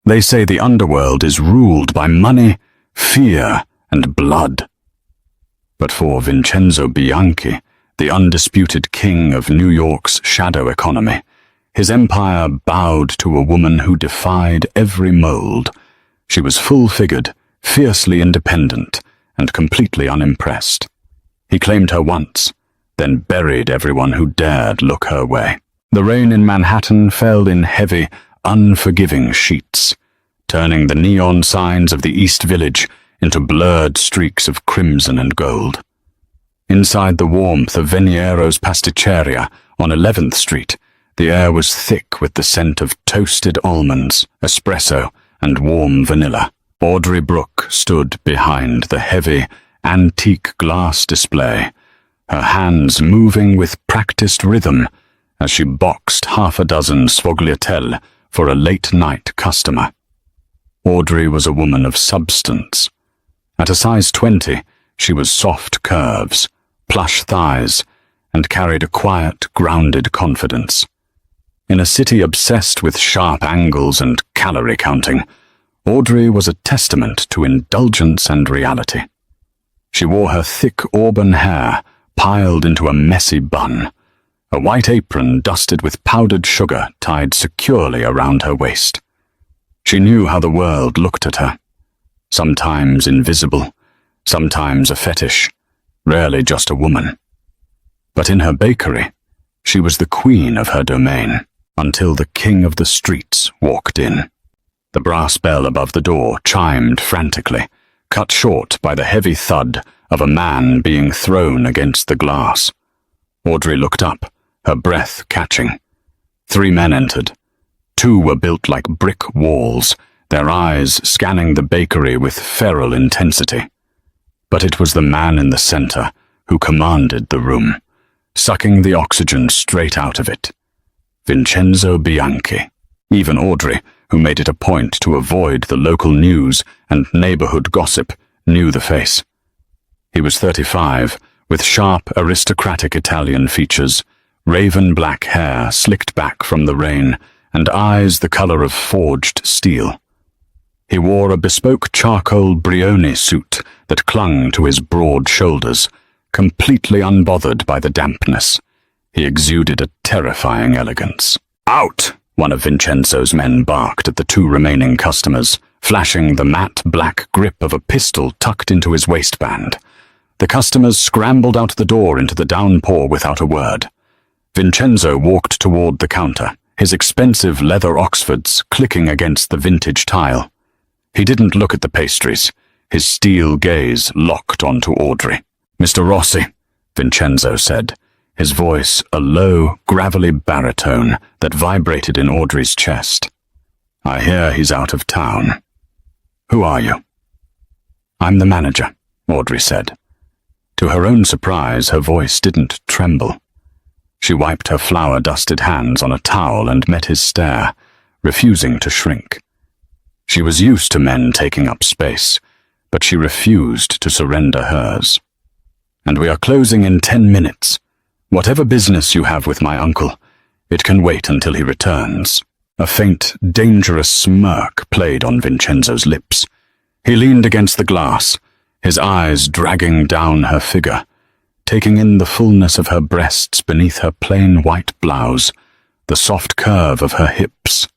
They say the underworld is ruled by money, fear, and blood. But for Vincenzo Bianchi, the undisputed king of New York's shadow economy, his empire bowed to a woman who defied every mold. She was full-figured, fiercely independent, and completely unimpressed. He claimed her once, then buried everyone who dared look her way. The rain in Manhattan fell in heavy, unforgiving sheets, turning the neon signs of the East Village into blurred streaks of crimson and gold. Inside the warmth of Veniero's Pasticceria on 11th Street, the air was thick with the scent of toasted almonds, espresso, and warm vanilla. Audrey Brooke stood behind the heavy, antique glass display, her hands moving with practiced rhythm as she boxed half a dozen sfogliatelle for a late-night customer. Audrey was a woman of substance. At a size 20, she was soft curves, plush thighs, and carried a quiet, grounded confidence. In a city obsessed with sharp angles and calorie counting, Audrey was a testament to indulgence and reality. She wore her thick auburn hair piled into a messy bun, a white apron dusted with powdered sugar tied securely around her waist. She knew how the world looked at her, sometimes invisible, sometimes a fetish, rarely just a woman. But in her bakery, she was the queen of her domain, until the king of the streets walked in. The brass bell above the door chimed frantically, cut short by the heavy thud of a man being thrown against the glass. Audrey looked up, her breath catching. 3 men entered. 2 were built like brick walls, their eyes scanning the bakery with feral intensity. But it was the man in the center who commanded the room, sucking the oxygen straight out of it. Vincenzo Bianchi. Even Audrey, who made it a point to avoid the local news and neighborhood gossip, knew the face. He was 35, with sharp, aristocratic Italian features, raven black hair slicked back from the rain, and eyes the color of forged steel. He wore a bespoke charcoal Brioni suit that clung to his broad shoulders, completely unbothered by the dampness. He exuded a terrifying elegance. "Out!" one of Vincenzo's men barked at the 2 remaining customers, flashing the matte black grip of a pistol tucked into his waistband. The customers scrambled out the door into the downpour without a word. Vincenzo walked toward the counter, his expensive leather Oxfords clicking against the vintage tile. He didn't look at the pastries, his steel gaze locked onto Audrey. "Mr. Rossi," Vincenzo said, his voice a low, gravelly baritone that vibrated in Audrey's chest. "I hear he's out of town. Who are you?" "I'm the manager," Audrey said. To her own surprise, her voice didn't tremble. She wiped her flour-dusted hands on a towel and met his stare, refusing to shrink. She was used to men taking up space, but she refused to surrender hers. "And we are closing in 10 minutes. Whatever business you have with my uncle, it can wait until he returns." A faint, dangerous smirk played on Vincenzo's lips. He leaned against the glass, his eyes dragging down her figure, taking in the fullness of her breasts beneath her plain white blouse, the soft curve of her hips.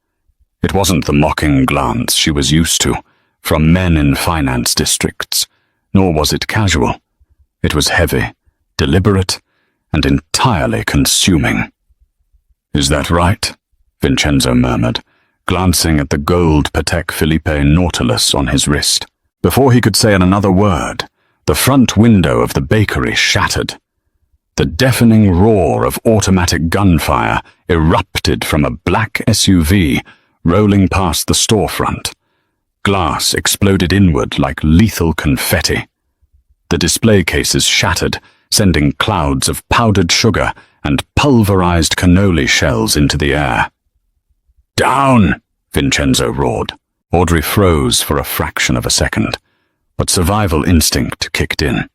It wasn't the mocking glance she was used to from men in finance districts, nor was it casual. It was heavy, deliberate, and entirely consuming. "Is that right?" Vincenzo murmured, glancing at the gold Patek Philippe Nautilus on his wrist. Before he could say another word, the front window of the bakery shattered. The deafening roar of automatic gunfire erupted from a black SUV rolling past the storefront. Glass exploded inward like lethal confetti. The display cases shattered, sending clouds of powdered sugar and pulverized cannoli shells into the air. "Down!" Vincenzo roared. Audrey froze for a fraction of a second, but survival instinct kicked in.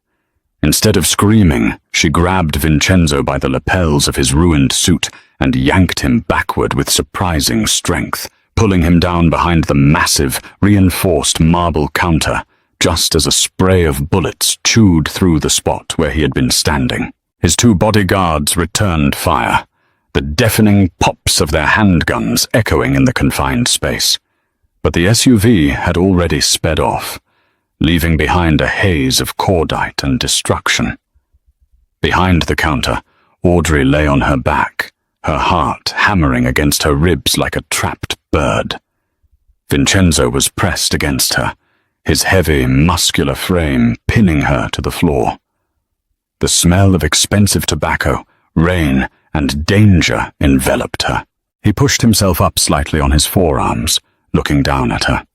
Instead of screaming, she grabbed Vincenzo by the lapels of his ruined suit and yanked him backward with surprising strength, pulling him down behind the massive, reinforced marble counter, just as a spray of bullets chewed through the spot where he had been standing. His 2 bodyguards returned fire, the deafening pops of their handguns echoing in the confined space. But the SUV had already sped off, leaving behind a haze of cordite and destruction. Behind the counter, Audrey lay on her back, her heart hammering against her ribs like a trapped bird. Vincenzo was pressed against her, his heavy, muscular frame pinning her to the floor. The smell of expensive tobacco, rain, and danger enveloped her. He pushed himself up slightly on his forearms, looking down at her.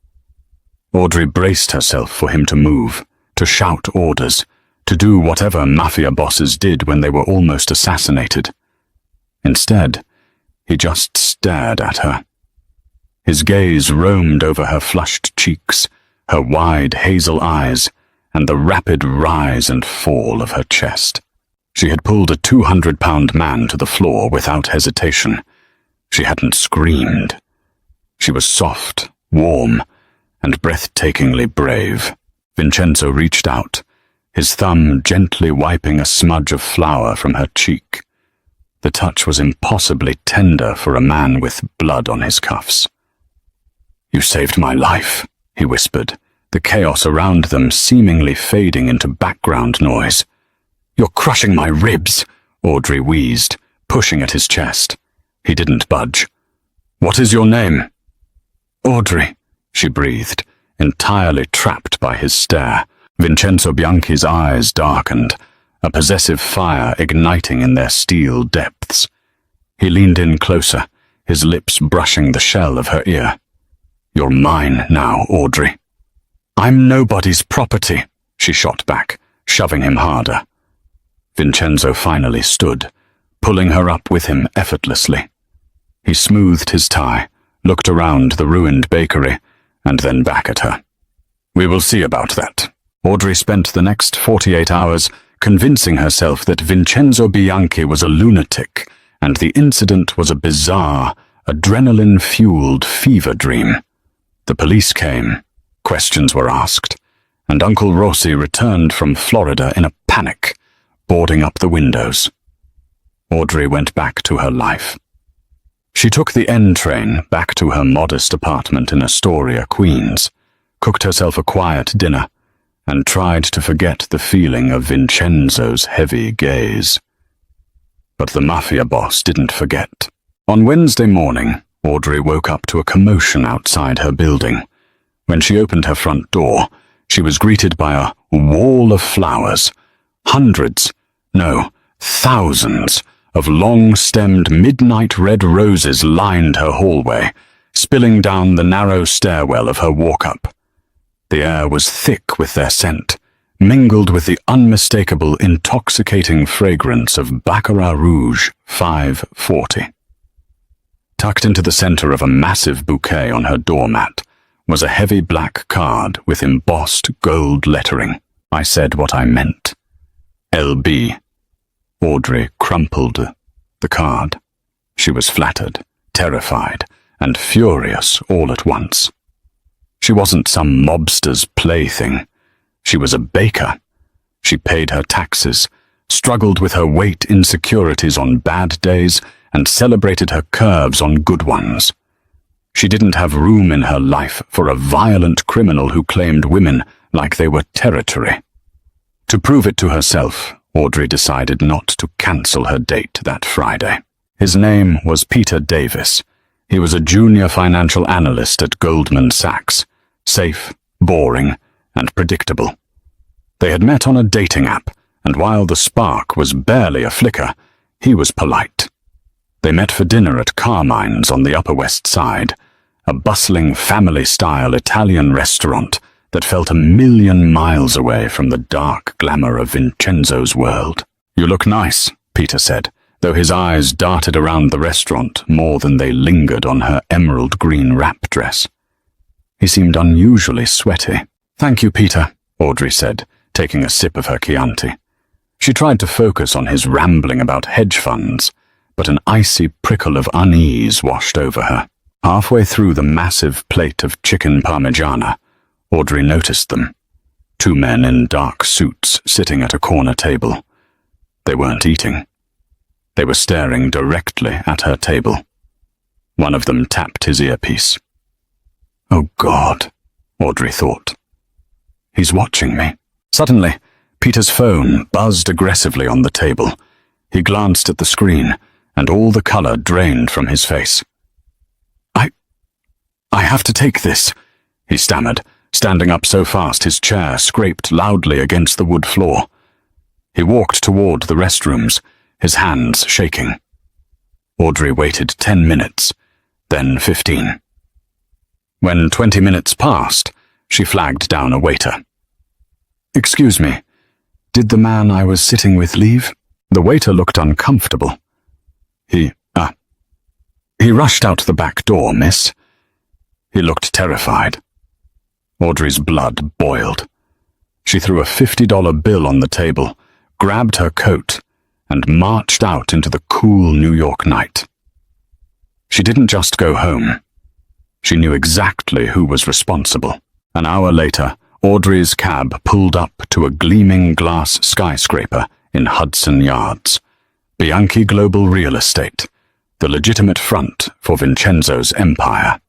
Audrey braced herself for him to move, to shout orders, to do whatever Mafia bosses did when they were almost assassinated. Instead, he just stared at her. His gaze roamed over her flushed cheeks, her wide hazel eyes, and the rapid rise and fall of her chest. She had pulled a 200-pound man to the floor without hesitation. She hadn't screamed. She was soft, warm, and breathtakingly brave. Vincenzo reached out, his thumb gently wiping a smudge of flour from her cheek. The touch was impossibly tender for a man with blood on his cuffs. "You saved my life," he whispered, the chaos around them seemingly fading into background noise. "You're crushing my ribs," Audrey wheezed, pushing at his chest. He didn't budge. "What is your name?" "Audrey," she breathed, entirely trapped by his stare. Vincenzo Bianchi's eyes darkened, a possessive fire igniting in their steel depths. He leaned in closer, his lips brushing the shell of her ear. "You're mine now, Audrey." "I'm nobody's property," she shot back, shoving him harder. Vincenzo finally stood, pulling her up with him effortlessly. He smoothed his tie, looked around the ruined bakery, and then back at her. "We will see about that." Audrey spent the next 48 hours convincing herself that Vincenzo Bianchi was a lunatic, and the incident was a bizarre, adrenaline-fueled fever dream. The police came, questions were asked, and Uncle Rossi returned from Florida in a panic, boarding up the windows. Audrey went back to her life. She took the N train back to her modest apartment in Astoria, Queens, cooked herself a quiet dinner, and tried to forget the feeling of Vincenzo's heavy gaze. But the Mafia boss didn't forget. On Wednesday morning, Audrey woke up to a commotion outside her building. When she opened her front door, she was greeted by a wall of flowers. Hundreds, no, thousands of long-stemmed midnight red roses lined her hallway, spilling down the narrow stairwell of her walk-up. The air was thick with their scent, mingled with the unmistakable, intoxicating fragrance of Baccarat Rouge 540. Tucked into the center of a massive bouquet on her doormat was a heavy black card with embossed gold lettering. I said what I meant. LB. Audrey crumpled the card. She was flattered, terrified, and furious all at once. She wasn't some mobster's plaything. She was a baker. She paid her taxes, struggled with her weight insecurities on bad days, and celebrated her curves on good ones. She didn't have room in her life for a violent criminal who claimed women like they were territory. To prove it to herself, Audrey decided not to cancel her date that Friday. His name was Peter Davis. He was a junior financial analyst at Goldman Sachs. Safe, boring, and predictable. They had met on a dating app, and while the spark was barely a flicker, he was polite. They met for dinner at Carmine's on the Upper West Side, a bustling family-style Italian restaurant that felt a million miles away from the dark glamour of Vincenzo's world. "You look nice," Peter said, though his eyes darted around the restaurant more than they lingered on her emerald green wrap dress. He seemed unusually sweaty. "Thank you, Peter," Audrey said, taking a sip of her Chianti. She tried to focus on his rambling about hedge funds, but an icy prickle of unease washed over her. Halfway through the massive plate of chicken parmigiana, Audrey noticed them. 2 men in dark suits sitting at a corner table. They weren't eating. They were staring directly at her table. One of them tapped his earpiece. "Oh God," Audrey thought. "He's watching me." Suddenly, Peter's phone buzzed aggressively on the table. He glanced at the screen, and all the color drained from his face. I have to take this," he stammered, standing up so fast his chair scraped loudly against the wood floor. He walked toward the restrooms, his hands shaking. Audrey waited 10 minutes, then 15. When 20 minutes passed, she flagged down a waiter. "Excuse me, did the man I was sitting with leave?" The waiter looked uncomfortable. He rushed out the back door, miss." He looked terrified. Audrey's blood boiled. She threw a $50 bill on the table, grabbed her coat, and marched out into the cool New York night. She didn't just go home. She knew exactly who was responsible. An hour later, Audrey's cab pulled up to a gleaming glass skyscraper in Hudson Yards. Bianchi Global Real Estate, the legitimate front for Vincenzo's empire.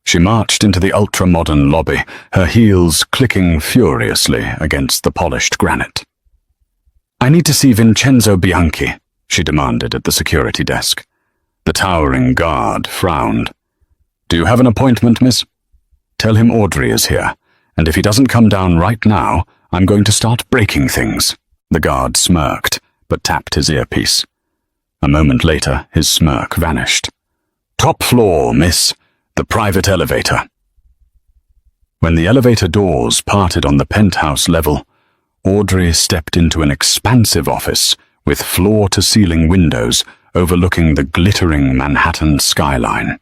She marched into the ultra-modern lobby, her heels clicking furiously against the polished granite. "I need to see Vincenzo Bianchi," she demanded at the security desk. The towering guard frowned. "Do you have an appointment, miss?" "Tell him Audrey is here, and if he doesn't come down right now, I'm going to start breaking things." The guard smirked, but tapped his earpiece. A moment later, his smirk vanished. "Top floor, miss. The private elevator." When the elevator doors parted on the penthouse level, Audrey stepped into an expansive office with floor-to-ceiling windows overlooking the glittering Manhattan skyline.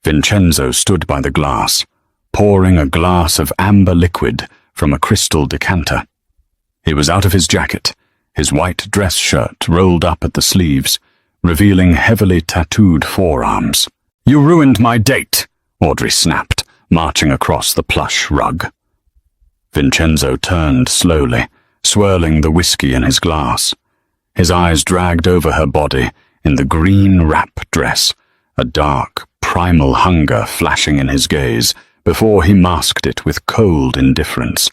Vincenzo stood by the glass, pouring a glass of amber liquid from a crystal decanter. He was out of his jacket, his white dress shirt rolled up at the sleeves, revealing heavily tattooed forearms. "You ruined my date," Audrey snapped, marching across the plush rug. Vincenzo turned slowly, swirling the whiskey in his glass. His eyes dragged over her body in the green wrap dress, a dark, primal hunger flashing in his gaze before he masked it with cold indifference.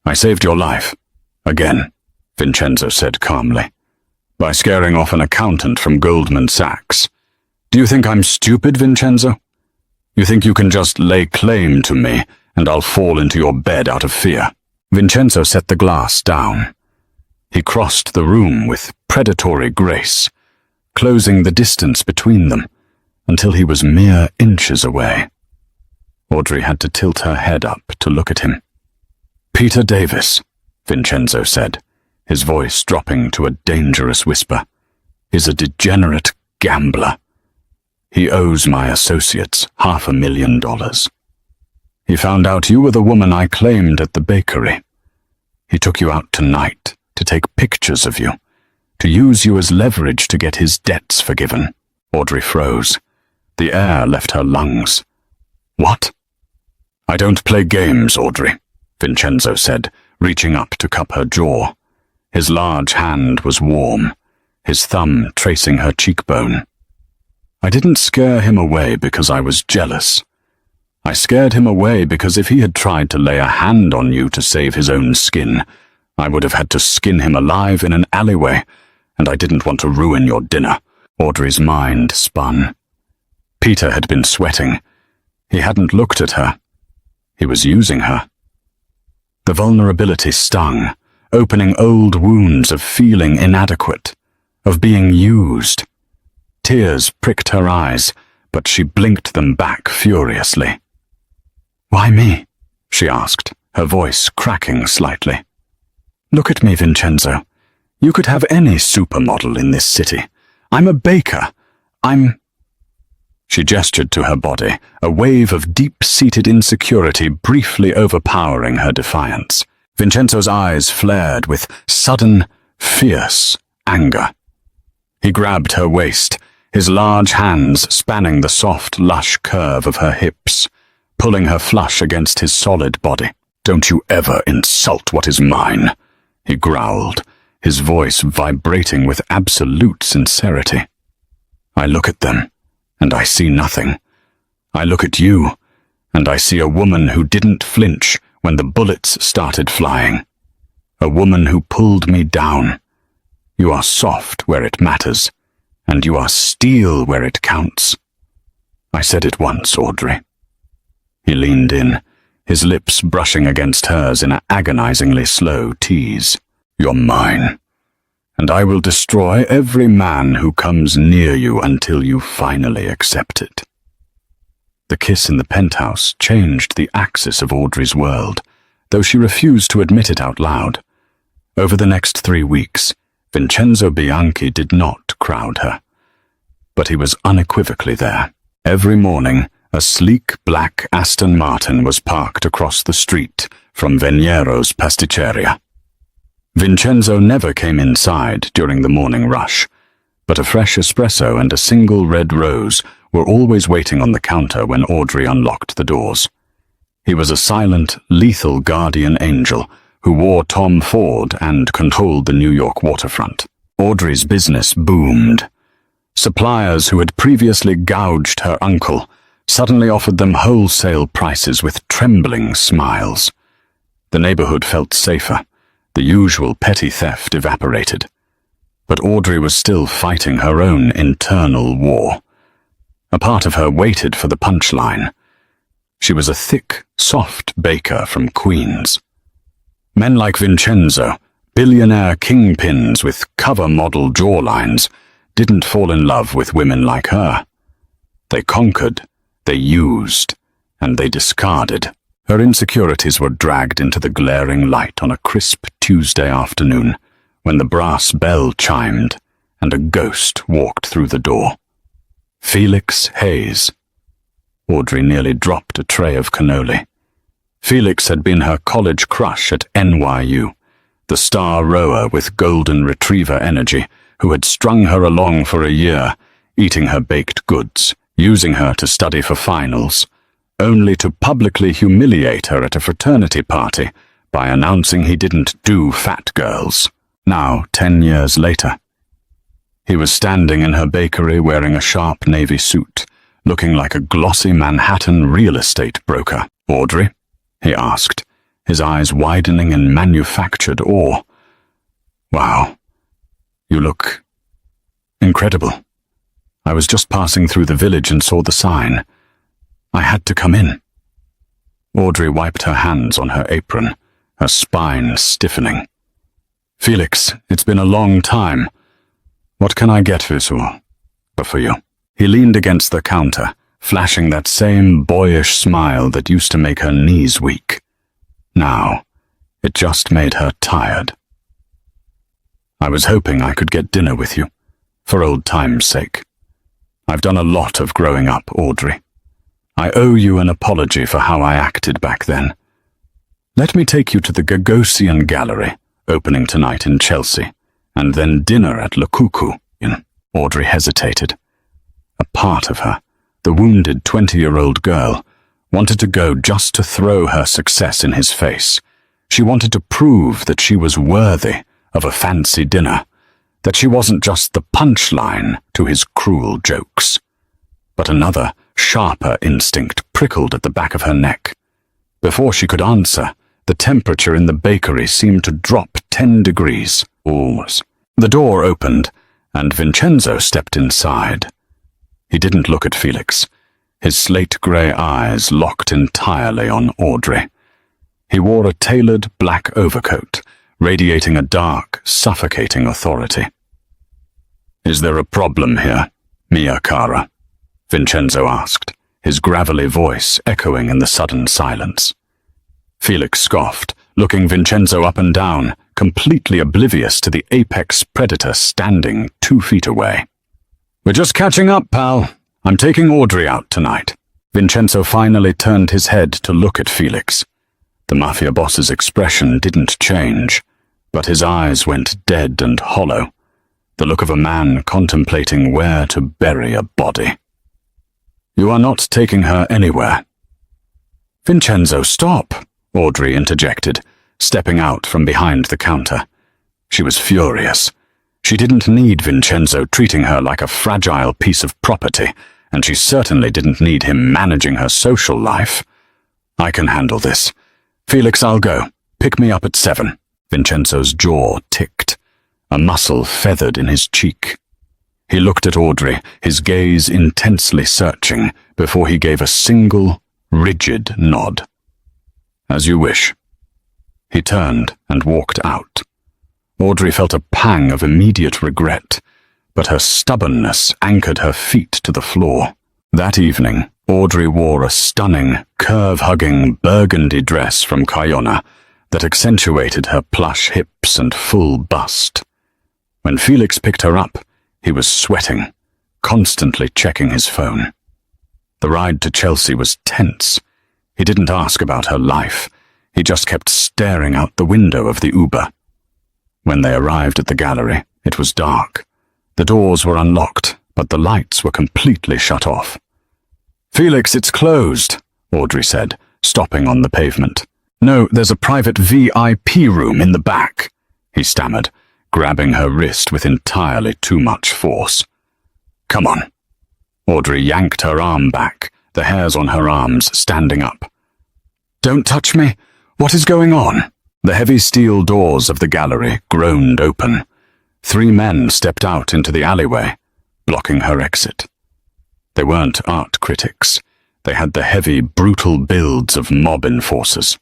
"I saved your life. Again," Vincenzo said calmly, "by scaring off an accountant from Goldman Sachs. Do you think I'm stupid, Vincenzo? You think you can just lay claim to me and I'll fall into your bed out of fear?" Vincenzo set the glass down. He crossed the room with predatory grace, closing the distance between them until he was mere inches away. Audrey had to tilt her head up to look at him. "Peter Davis," Vincenzo said, his voice dropping to a dangerous whisper, "is a degenerate gambler. He owes my associates $500,000. He found out you were the woman I claimed at the bakery. He took you out tonight to take pictures of you, to use you as leverage to get his debts forgiven." Audrey froze. The air left her lungs. "What?" "I don't play games, Audrey," Vincenzo said, reaching up to cup her jaw. His large hand was warm, his thumb tracing her cheekbone. "I didn't scare him away because I was jealous. I scared him away because if he had tried to lay a hand on you to save his own skin, I would have had to skin him alive in an alleyway, and I didn't want to ruin your dinner." Audrey's mind spun. Peter had been sweating. He hadn't looked at her. He was using her. The vulnerability stung, opening old wounds of feeling inadequate, of being used. Tears pricked her eyes, but she blinked them back furiously. "Why me?" she asked, her voice cracking slightly. "Look at me, Vincenzo. You could have any supermodel in this city. I'm a baker. She gestured to her body, a wave of deep-seated insecurity briefly overpowering her defiance. Vincenzo's eyes flared with sudden, fierce anger. He grabbed her waist, his large hands spanning the soft, lush curve of her hips, pulling her flush against his solid body. "Don't you ever insult what is mine," he growled, his voice vibrating with absolute sincerity. I look at them, and I see nothing. I look at you, and I see a woman who didn't flinch when the bullets started flying. A woman who pulled me down. You are soft where it matters, and you are steel where it counts. I said it once, Audrey. He leaned in, his lips brushing against hers in an agonizingly slow tease. You're mine, and I will destroy every man who comes near you until you finally accept it. The kiss in the penthouse changed the axis of Audrey's world, though she refused to admit it out loud. Over the next 3 weeks, Vincenzo Bianchi did not crowd her, but he was unequivocally there. Every morning, a sleek black Aston Martin was parked across the street from Veniero's pasticceria. Vincenzo never came inside during the morning rush, but a fresh espresso and a single red rose were always waiting on the counter when Audrey unlocked the doors. He was a silent, lethal guardian angel who wore Tom Ford and controlled the New York waterfront. Audrey's business boomed. Suppliers who had previously gouged her uncle suddenly offered them wholesale prices with trembling smiles. The neighborhood felt safer. The usual petty theft evaporated. But Audrey was still fighting her own internal war. A part of her waited for the punchline. She was a thick, soft baker from Queens. Men like Vincenzo, billionaire kingpins with cover model jawlines, didn't fall in love with women like her. They conquered, they used, and they discarded. Her insecurities were dragged into the glaring light on a crisp Tuesday afternoon when the brass bell chimed and a ghost walked through the door. Felix Hayes. Audrey nearly dropped a tray of cannoli. Felix had been her college crush at NYU, the star rower with golden retriever energy who had strung her along for a year, eating her baked goods, using her to study for finals, only to publicly humiliate her at a fraternity party by announcing he didn't do fat girls. Now, 10 years later, he was standing in her bakery wearing a sharp navy suit, looking like a glossy Manhattan real estate broker. "Audrey?" he asked, his eyes widening in manufactured awe. "Wow, you look incredible. I was just passing through the village and saw the sign. I had to come in." Audrey wiped her hands on her apron, her spine stiffening. "Felix, it's been a long time. What can I get for you?" He leaned against the counter, flashing that same boyish smile that used to make her knees weak. Now, it just made her tired. "I was hoping I could get dinner with you, for old time's sake. I've done a lot of growing up, Audrey. I owe you an apology for how I acted back then. Let me take you to the Gagosian Gallery, opening tonight in Chelsea, and then dinner at Le Cuckoo." Audrey hesitated. A part of her, the wounded 20-year-old girl, wanted to go just to throw her success in his face. She wanted to prove that she was worthy of a fancy dinner, that she wasn't just the punchline to his cruel jokes. But another, sharper instinct prickled at the back of her neck. Before she could answer, the temperature in the bakery seemed to drop 10 degrees. Always. The door opened, and Vincenzo stepped inside. He didn't look at Felix, his slate-grey eyes locked entirely on Audrey. He wore a tailored black overcoat, radiating a dark, suffocating authority. "Is there a problem here, mia cara?" Vincenzo asked, his gravelly voice echoing in the sudden silence. Felix scoffed, looking Vincenzo up and down, completely oblivious to the apex predator standing 2 feet away. "We're just catching up, pal. I'm taking Audrey out tonight." Vincenzo finally turned his head to look at Felix. The Mafia boss's expression didn't change, but his eyes went dead and hollow. the look of a man contemplating where to bury a body. "You are not taking her anywhere." "Vincenzo, stop," Audrey interjected, stepping out from behind the counter. She was furious. She didn't need Vincenzo treating her like a fragile piece of property, and she certainly didn't need him managing her social life. "I can handle this. Felix, I'll go. Pick me up at 7. Vincenzo's jaw ticked. A muscle feathered in his cheek. He looked at Audrey, his gaze intensely searching, before he gave a single, rigid nod. "As you wish." He turned and walked out. Audrey felt a pang of immediate regret, but her stubbornness anchored her feet to the floor. That evening, Audrey wore a stunning, curve-hugging burgundy dress from Cayona that accentuated her plush hips and full bust. When Felix picked her up, he was sweating, constantly checking his phone. The ride to Chelsea was tense. He didn't ask about her life. He just kept staring out the window of the Uber. When they arrived at the gallery, it was dark. The doors were unlocked, but the lights were completely shut off. "Felix, it's closed," Audrey said, stopping on the pavement. "No, there's a private VIP room in the back," he stammered, grabbing her wrist with entirely too much force. "Come on." Audrey yanked her arm back, the hairs on her arms standing up. "Don't touch me. What is going on?" The heavy steel doors of the gallery groaned open. 3 men stepped out into the alleyway, blocking her exit. They weren't art critics. They had the heavy, brutal builds of mob enforcers.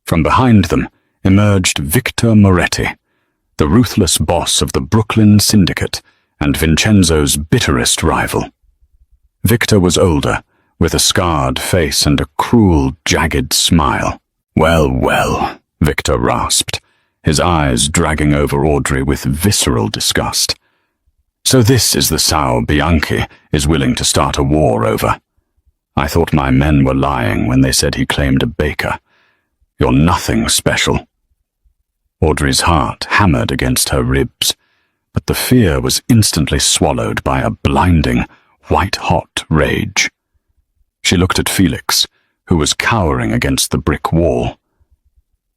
From behind them emerged Victor Moretti, the ruthless boss of the Brooklyn Syndicate and Vincenzo's bitterest rival. Victor was older, with a scarred face and a cruel, jagged smile. "Well, well," Victor rasped, his eyes dragging over Audrey with visceral disgust. "So this is the sow Bianchi is willing to start a war over. I thought my men were lying when they said he claimed a baker. You're nothing special." Audrey's heart hammered against her ribs, but the fear was instantly swallowed by a blinding, white-hot rage. She looked at Felix, who was cowering against the brick wall.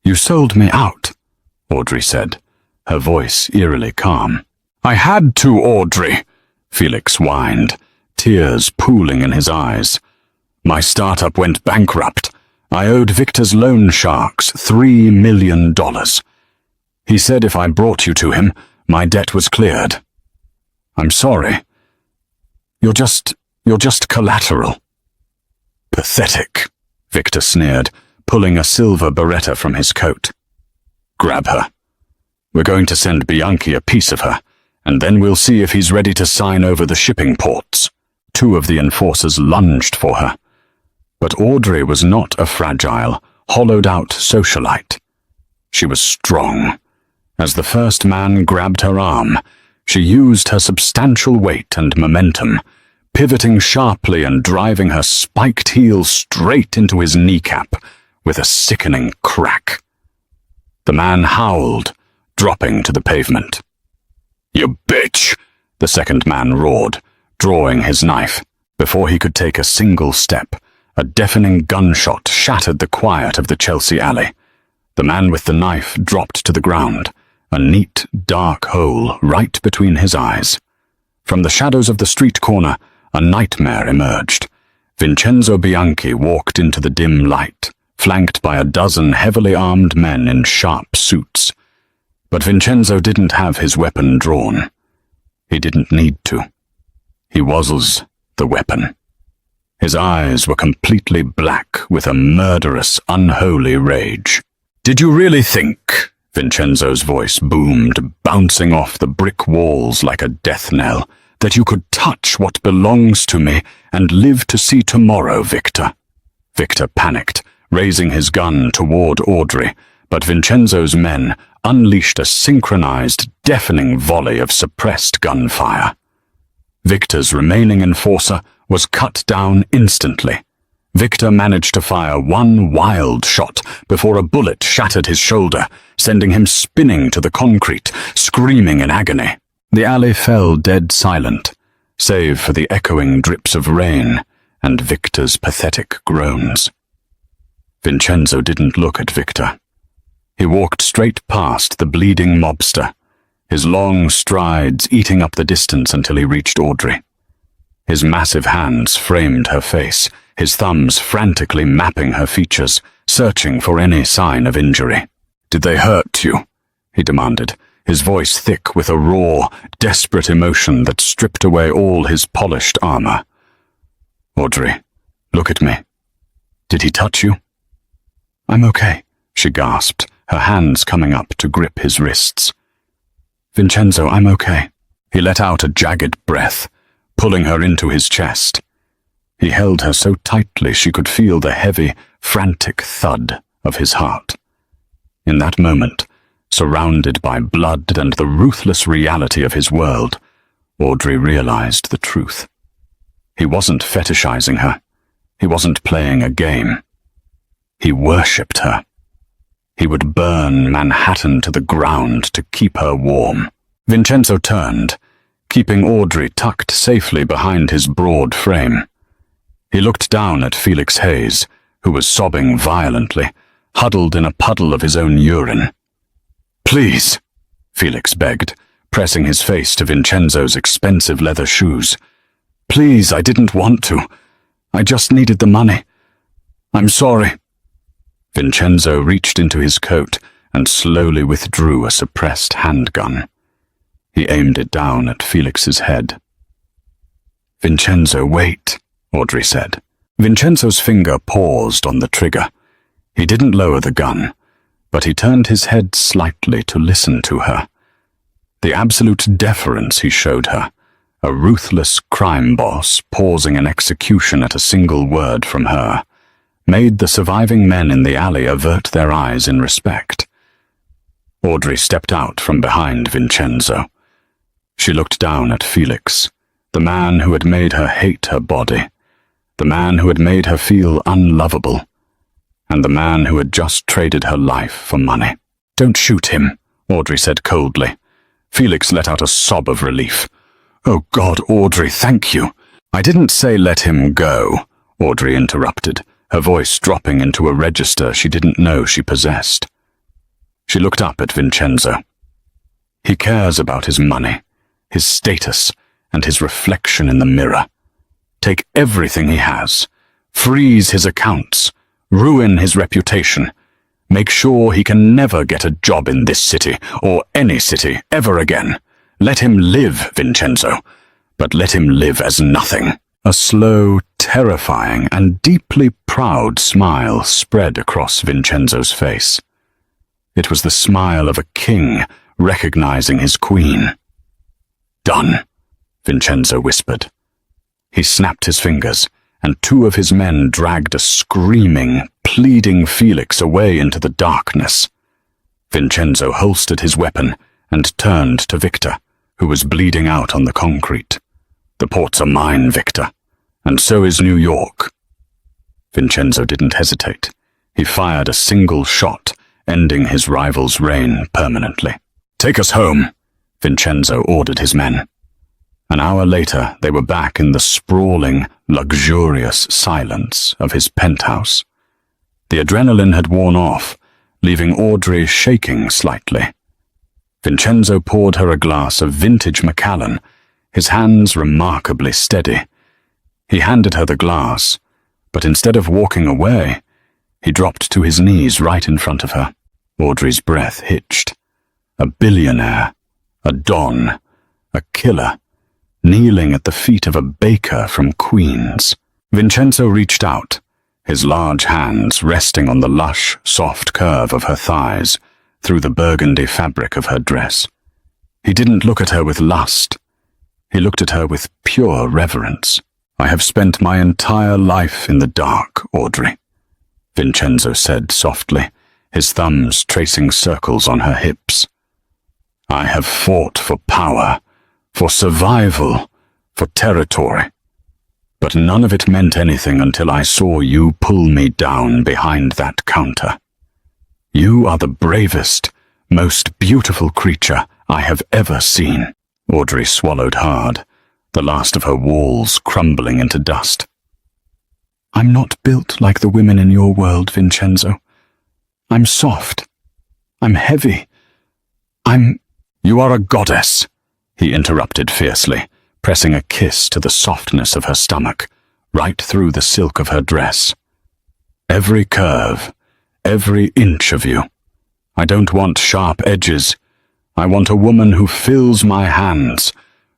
"You sold me out," Audrey said, her voice eerily calm. "I had to, Audrey," Felix whined, tears pooling in his eyes. "My startup went bankrupt. I owed Victor's loan sharks $3 million. He said if I brought you to him, my debt was cleared. I'm sorry. You're just collateral." "Pathetic," Victor sneered, pulling a silver Beretta from his coat. "Grab her. We're going to send Bianchi a piece of her, and then we'll see if he's ready to sign over the shipping ports." 2 of the enforcers lunged for her. But Audrey was not a fragile, hollowed-out socialite. She was strong. As the first man grabbed her arm, she used her substantial weight and momentum, pivoting sharply and driving her spiked heel straight into his kneecap with a sickening crack. The man howled, dropping to the pavement. "You bitch!" the second man roared, drawing his knife. Before he could take a single step, a deafening gunshot shattered the quiet of the Chelsea alley. The man with the knife dropped to the ground, a neat, dark hole right between his eyes. From the shadows of the street corner, a nightmare emerged. Vincenzo Bianchi walked into the dim light, flanked by a dozen heavily armed men in sharp suits. But Vincenzo didn't have his weapon drawn. He didn't need to. He was the weapon. His eyes were completely black with a murderous, unholy rage. "Did you really think," Vincenzo's voice boomed, bouncing off the brick walls like a death knell, "that you could touch what belongs to me and live to see tomorrow, Victor?" Victor panicked, raising his gun toward Audrey, but Vincenzo's men unleashed a synchronized, deafening volley of suppressed gunfire. Victor's remaining enforcer was cut down instantly. Victor managed to fire one wild shot before a bullet shattered his shoulder, sending him spinning to the concrete, screaming in agony. The alley fell dead silent, save for the echoing drips of rain and Victor's pathetic groans. Vincenzo didn't look at Victor. He walked straight past the bleeding mobster, his long strides eating up the distance until he reached Audrey. His massive hands framed her face, his thumbs frantically mapping her features, searching for any sign of injury. "Did they hurt you?" he demanded, his voice thick with a raw, desperate emotion that stripped away all his polished armor. "Audrey, look at me. Did he touch you?" "I'm okay," she gasped, her hands coming up to grip his wrists. "Vincenzo, I'm okay." He let out a jagged breath, pulling her into his chest. He held her so tightly she could feel the heavy, frantic thud of his heart. In that moment, surrounded by blood and the ruthless reality of his world, Audrey realized the truth. He wasn't fetishizing her. He wasn't playing a game. He worshipped her. He would burn Manhattan to the ground to keep her warm. Vincenzo turned, keeping Audrey tucked safely behind his broad frame. He looked down at Felix Hayes, who was sobbing violently, huddled in a puddle of his own urine. "Please," Felix begged, pressing his face to Vincenzo's expensive leather shoes. "Please, I didn't want to. I just needed the money. I'm sorry." Vincenzo reached into his coat and slowly withdrew a suppressed handgun. He aimed it down at Felix's head. "Vincenzo, wait," Audrey said. Vincenzo's finger paused on the trigger. He didn't lower the gun, but he turned his head slightly to listen to her. The absolute deference he showed her, a ruthless crime boss pausing an execution at a single word from her, made the surviving men in the alley avert their eyes in respect. Audrey stepped out from behind Vincenzo. She looked down at Felix, the man who had made her hate her body, the man who had made her feel unlovable, and the man who had just traded her life for money. "Don't shoot him," Audrey said coldly. Felix let out a sob of relief. "Oh God, Audrey, thank you." "I didn't say let him go," Audrey interrupted, her voice dropping into a register she didn't know she possessed. She looked up at Vincenzo. "He cares about his money, his status, and his reflection in the mirror. Take everything he has, freeze his accounts, ruin his reputation, make sure he can never get a job in this city or any city ever again. Let him live, Vincenzo, but let him live as nothing." A slow, terrifying, and deeply proud smile spread across Vincenzo's face. It was the smile of a king recognizing his queen. "Done," Vincenzo whispered. He snapped his fingers, and two of his men dragged a screaming, pleading Felix away into the darkness. Vincenzo holstered his weapon and turned to Victor, who was bleeding out on the concrete. "The ports are mine, Victor, and so is New York." Vincenzo didn't hesitate. He fired a single shot, ending his rival's reign permanently. "Take us home," Vincenzo ordered his men. An hour later, they were back in the sprawling, luxurious silence of his penthouse. The adrenaline had worn off, leaving Audrey shaking slightly. Vincenzo poured her a glass of vintage Macallan, his hands remarkably steady. He handed her the glass, but instead of walking away, he dropped to his knees right in front of her. Audrey's breath hitched. A billionaire, a don, a killer, kneeling at the feet of a baker from Queens. Vincenzo reached out, his large hands resting on the lush, soft curve of her thighs through the burgundy fabric of her dress. He didn't look at her with lust. He looked at her with pure reverence. "I have spent my entire life in the dark, Audrey," Vincenzo said softly, his thumbs tracing circles on her hips. "I have fought for power, for survival, for territory. But none of it meant anything until I saw you pull me down behind that counter. You are the bravest, most beautiful creature I have ever seen." Audrey swallowed hard, the last of her walls crumbling into dust. I'm not built like the women in your world, Vincenzo. I'm soft. I'm heavy. You are a goddess, he interrupted fiercely, pressing a kiss to the softness of her stomach, right through the silk of her dress. Every curve, every inch of you. I don't want sharp edges. I want a woman who fills my hands,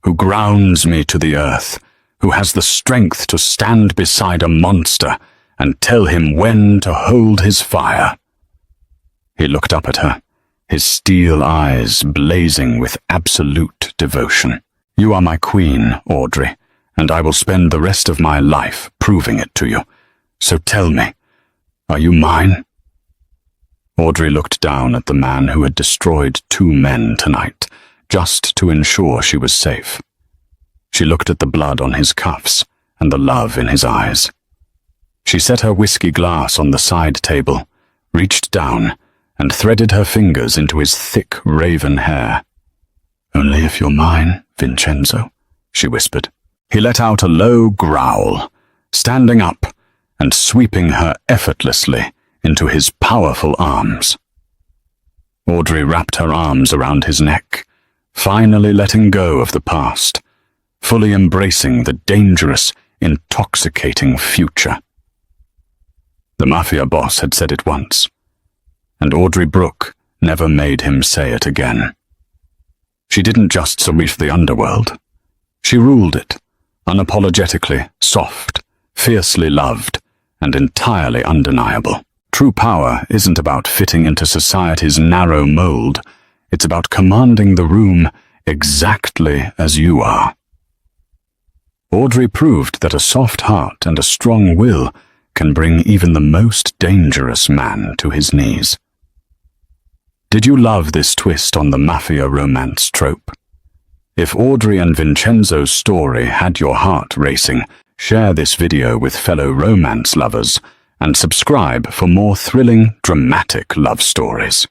who grounds me to the earth, who has the strength to stand beside a monster and tell him when to hold his fire. He looked up at her, his steel eyes blazing with absolute devotion. You are my queen, Audrey, and I will spend the rest of my life proving it to you. So tell me, are you mine? Audrey looked down at the man who had destroyed 2 men tonight, just to ensure she was safe. She looked at the blood on his cuffs and the love in his eyes. She set her whiskey glass on the side table, reached down, and threaded her fingers into his thick raven hair. Only if you're mine, Vincenzo, she whispered. He let out a low growl, standing up and sweeping her effortlessly into his powerful arms. Audrey wrapped her arms around his neck, finally letting go of the past, fully embracing the dangerous, intoxicating future. The Mafia boss had said it once, and Audrey Brooke never made him say it again. She didn't just survive the underworld. She ruled it, unapologetically soft, fiercely loved, and entirely undeniable. True power isn't about fitting into society's narrow mold. It's about commanding the room exactly as you are. Audrey proved that a soft heart and a strong will can bring even the most dangerous man to his knees. Did you love this twist on the Mafia romance trope? If Audrey and Vincenzo's story had your heart racing, share this video with fellow romance lovers and subscribe for more thrilling, dramatic love stories.